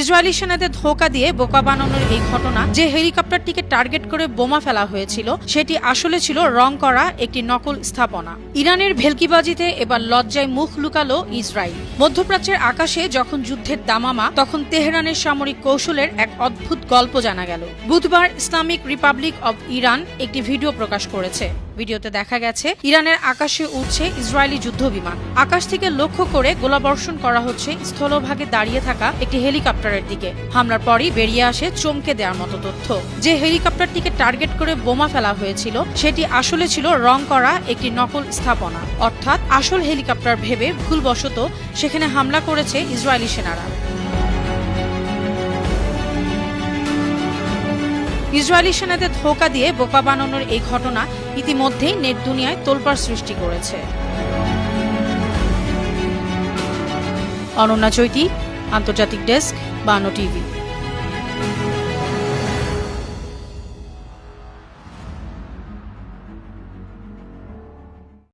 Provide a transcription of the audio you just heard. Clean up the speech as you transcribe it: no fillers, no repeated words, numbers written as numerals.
Israeli সেনাদের ধোঁকা দিয়ে বোকা বানানোর এই ঘটনা, যে হেলিকপ্টারটিকে টার্গেট করে বোমা ফেলা হয়েছিল, সেটি আসলে ছিল রং করা একটি নকল স্থাপনা। ইরানের ভেলকিবাজিতে এবার লজ্জায় মুখ লুকালো ইসরায়েল। মধ্যপ্রাচ্যের আকাশে যখন যুদ্ধের দামামা, তখন তেহরানের সামরিক কৌশলের এক অদ্ভুত গল্প জানা গেল। বুধবার ইসলামিক রিপাবলিক অব ইরান একটি ভিডিও প্রকাশ করেছে। ভিডিওতে দেখা গেছে ইরানের আকাশে উঠছে ইসরায়েলি যুদ্ধবিমান। আকাশ থেকে লক্ষ্য করে গোলাবর্ষণ করা হচ্ছে স্থলভাগে দাঁড়িয়ে থাকা একটি হেলিকপ্টারের দিকে। হামলার পরই বেরিয়ে আসে চমকে দেওয়ার মতো তথ্য। যে হেলিকপ্টারটিকে টার্গেট করে বোমা ফেলা হয়েছিল, সেটি আসলে ছিল রং করা একটি নকল স্থাপনা। অর্থাৎ আসল হেলিকপ্টার ভেবে ভুলবশত সেখানে হামলা করেছে ইসরায়েলি সেনারা। ইসরায়েলি সেনাদের ধোঁকা দিয়ে বোকা বানানোর এই ঘটনা ইতিমধ্যেই নেট দুনিয়ায় তোলপাড় সৃষ্টি করেছে। অনন্যা চৈতি, আন্তর্জাতিক ডেস্ক, বানো টিভি।